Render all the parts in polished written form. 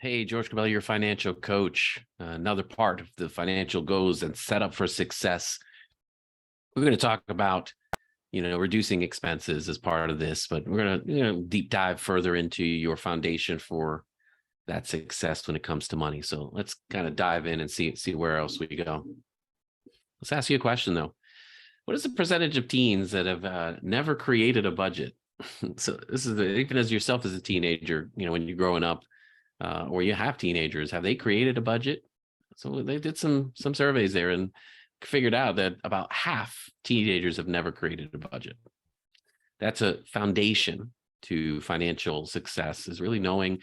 Hey, George Cabell, your financial coach. Another part of the financial goals and set up for success. We're going to talk about, reducing expenses as part of this, but we're going to, deep dive further into your foundation for that success when it comes to money. So let's kind of dive in and see where else we go. Let's ask you a question though. What is the percentage of teens that have never created a budget? So this is even as yourself as a teenager, when you're growing up, or you have teenagers, have they created a budget? So they did some surveys there and figured out that about half teenagers have never created a budget. That's a foundation to financial success, is really knowing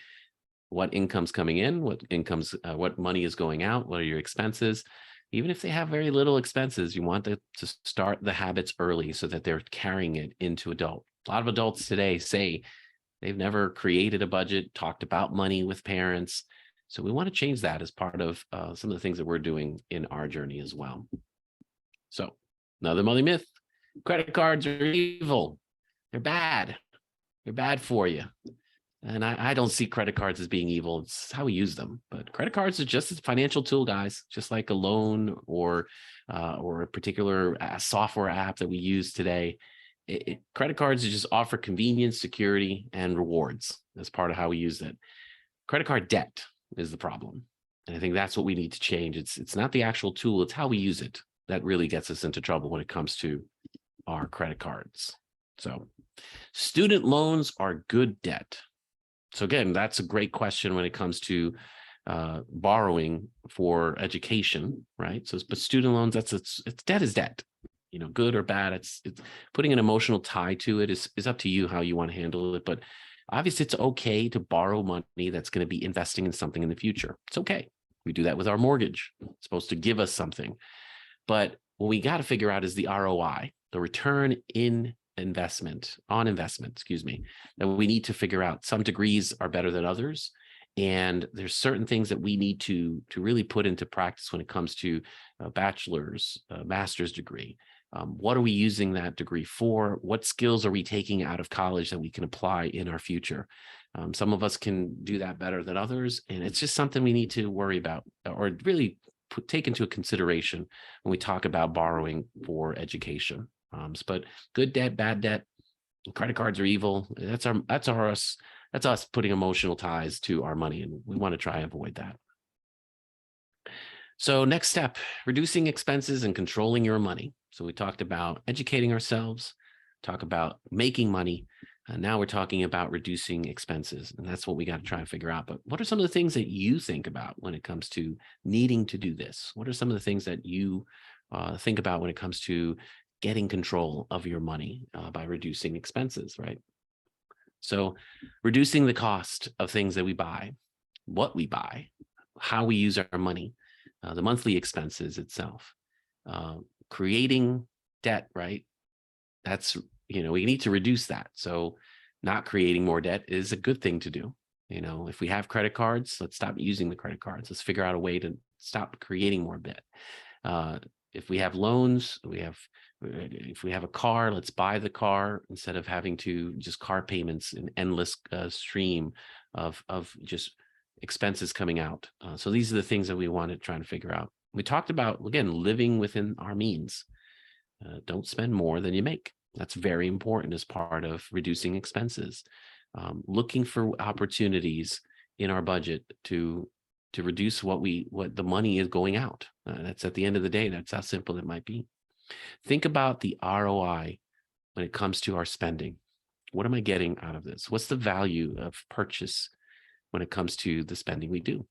what income's coming in, what money is going out, what are your expenses. Even if they have very little expenses, you want to start the habits early so that they're carrying it into adult. A lot of adults today say they've never created a budget, talked about money with parents. So we want to change that as part of some of the things that we're doing in our journey as well. So another money myth: credit cards are evil. They're bad. They're bad for you. And I don't see credit cards as being evil. It's how we use them. But credit cards are just a financial tool, guys, just like a loan or a particular software app that we use today. Credit cards just offer convenience, security, and rewards as part of how we use it. Credit card debt is the problem. And I think that's what we need to change. It's not the actual tool, it's how we use it that really gets us into trouble when it comes to our credit cards. So student loans are good debt. So again, that's a great question when it comes to borrowing for education, right? So, but student loans, it's debt is debt. Good or bad, it's putting an emotional tie to it is up to you how you want to handle it. But obviously, it's okay to borrow money that's going to be investing in something in the future. It's okay. We do that with our mortgage. It's supposed to give us something. But what we got to figure out is the ROI, the return on investment, that we need to figure out. Some degrees are better than others. And there's certain things that we need to really put into practice when it comes to a bachelor's, master's degree. What are we using that degree for? What skills are we taking out of college that we can apply in our future? Some of us can do that better than others. And it's just something we need to worry about or really take into consideration when we talk about borrowing for education. But good debt, bad debt, credit cards are evil. That's us putting emotional ties to our money, and we want to try and avoid that. So next step, reducing expenses and controlling your money. So we talked about educating ourselves, talk about making money. And now we're talking about reducing expenses. And that's what we got to try and figure out. But what are some of the things that you think about when it comes to needing to do this? What are some of the things that you think about when it comes to getting control of your money by reducing expenses, right? So reducing the cost of things that we buy, what we buy, how we use our money, the monthly expenses itself, creating debt, right? That's, we need to reduce that. So not creating more debt is a good thing to do. If we have credit cards, let's stop using the credit cards. Let's figure out a way to stop creating more debt. If we have loans, if we have a car, let's buy the car instead of having to just car payments, an endless stream of just expenses coming out. So these are the things that we want to try and figure out. We talked about, again, living within our means. Don't spend more than you make. That's very important as part of reducing expenses. Looking for opportunities in our budget to reduce what the money is going out. That's at the end of the day, that's how simple it might be. Think about the ROI when it comes to our spending. What am I getting out of this? What's the value of purchase when it comes to the spending we do?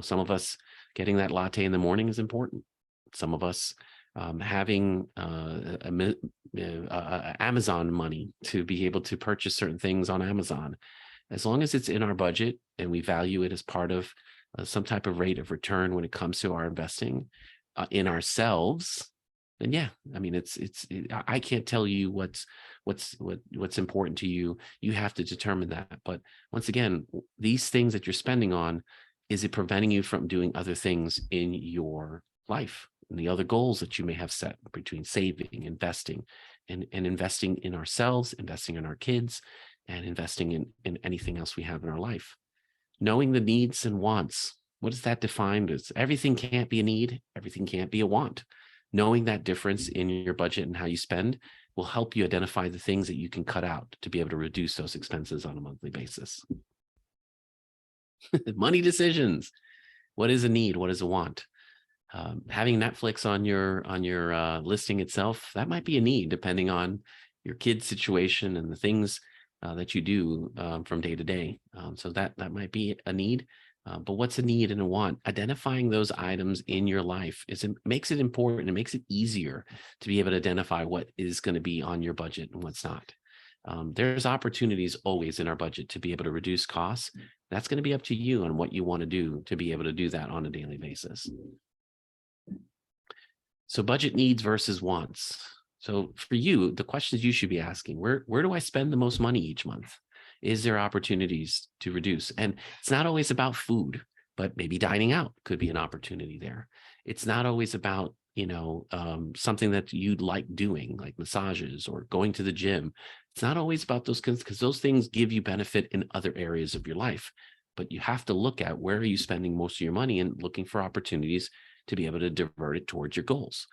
Some of us getting that latte in the morning is important. Some of us having Amazon money to be able to purchase certain things on Amazon. As long as it's in our budget and we value it as part of some type of rate of return when it comes to our investing in ourselves, then yeah, I mean, I can't tell you what's important to you. You have to determine that. But once again, these things that you're spending on, is it preventing you from doing other things in your life and the other goals that you may have set between saving, investing, and investing in ourselves, investing in our kids, and investing in anything else we have in our life? Knowing the needs and wants. What is that defined as? Everything can't be a need. Everything can't be a want. Knowing that difference in your budget and how you spend will help you identify the things that you can cut out to be able to reduce those expenses on a monthly basis. Money decisions. What is a need? What is a want? Having Netflix on your listing itself, that might be a need depending on your kid's situation and the things that you do from day to day. So that might be a need. But what's a need and a want? Identifying those items in your life makes it important. It makes it easier to be able to identify what is going to be on your budget and what's not. There's opportunities always in our budget to be able to reduce costs. That's going to be up to you on what you want to do to be able to do that on a daily basis. So budget needs versus wants. So for you, the questions you should be asking, where do I spend the most money each month? Is there opportunities to reduce? And it's not always about food, but maybe dining out could be an opportunity there. It's not always about, something that you'd like doing, like massages or going to the gym. It's not always about those things, because those things give you benefit in other areas of your life. But you have to look at where are you spending most of your money and looking for opportunities to be able to divert it towards your goals.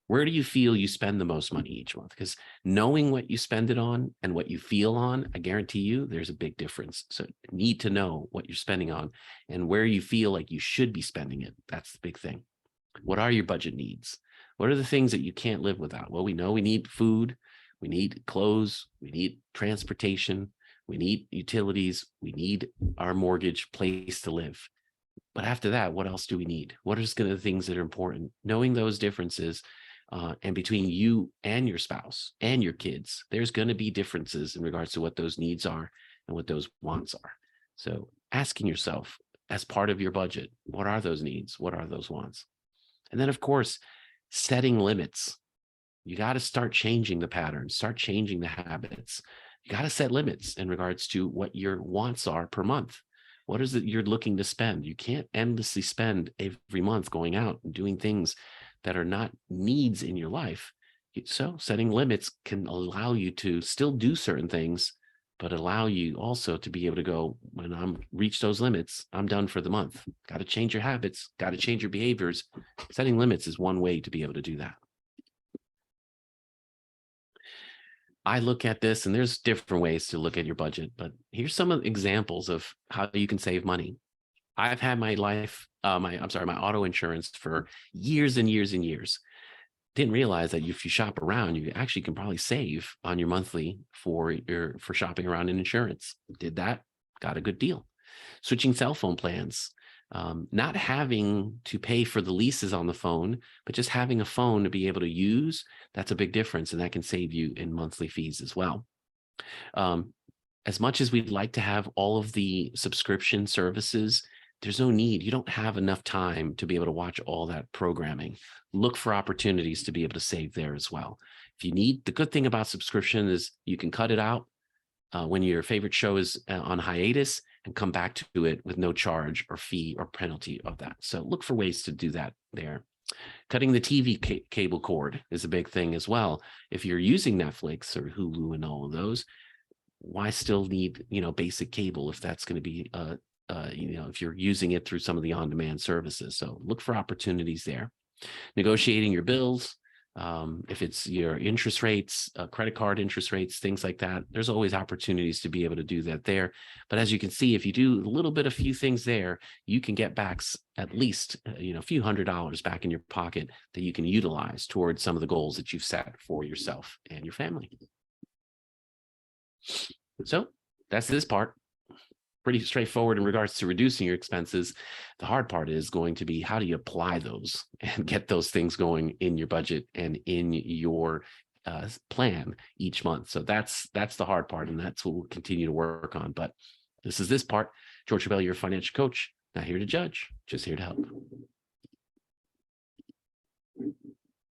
Where do you feel you spend the most money each month? Because knowing what you spend it on and what you feel on, I guarantee you there's a big difference. So you need to know what you're spending on and where you feel like you should be spending it. That's the big thing. What are your budget needs? What are the things that you can't live without? Well, we know we need food, we need clothes, we need transportation, we need utilities, we need our mortgage, place to live. But after that, what else do we need? What are the things that are important? Knowing those differences and between you and your spouse and your kids, there's going to be differences in regards to what those needs are and what those wants are. So asking yourself as part of your budget, what are those needs? What are those wants? And then, of course, setting limits. You got to start changing the patterns, start changing the habits. You got to set limits in regards to what your wants are per month. What is it you're looking to spend? You can't endlessly spend every month going out and doing things that are not needs in your life. So setting limits can allow you to still do certain things, but allow you also to be able to go, when I'm reach those limits, I'm done for the month. Got to change your habits, got to change your behaviors. Setting limits is one way to be able to do that. I look at this, and there's different ways to look at your budget, but here's some of the examples of how you can save money. I've had my auto insurance for years and years and years. Didn't realize that if you shop around, you actually can probably save on your monthly for shopping around in insurance. Did that, got a good deal. Switching cell phone plans. Not having to pay for the leases on the phone, but just having a phone to be able to use, that's a big difference, and that can save you in monthly fees as well. As much as we'd like to have all of the subscription services, there's no need. You don't have enough time to be able to watch all that programming. Look for opportunities to be able to save there as well. If you need, the good thing about subscription is you can cut it out when your favorite show is on hiatus and come back to it with no charge or fee or penalty of that. So look for ways to do that there. Cutting the TV cable cord is a big thing as well. If you're using Netflix or Hulu and all of those, why still need, basic cable if that's going to be, if you're using it through some of the on-demand services. So look for opportunities there. Negotiating your bills. If it's your interest rates, credit card interest rates, things like that, there's always opportunities to be able to do that there. But as you can see, if you do a few things there, you can get back at least, a few $100s back in your pocket that you can utilize towards some of the goals that you've set for yourself and your family. So that's this part. Pretty straightforward in regards to reducing your expenses. The hard part is going to be, how do you apply those and get those things going in your budget and in your plan each month? So that's the hard part, and that's what we'll continue to work on. But this part. George Schabell, your financial coach, not here to judge, just here to help.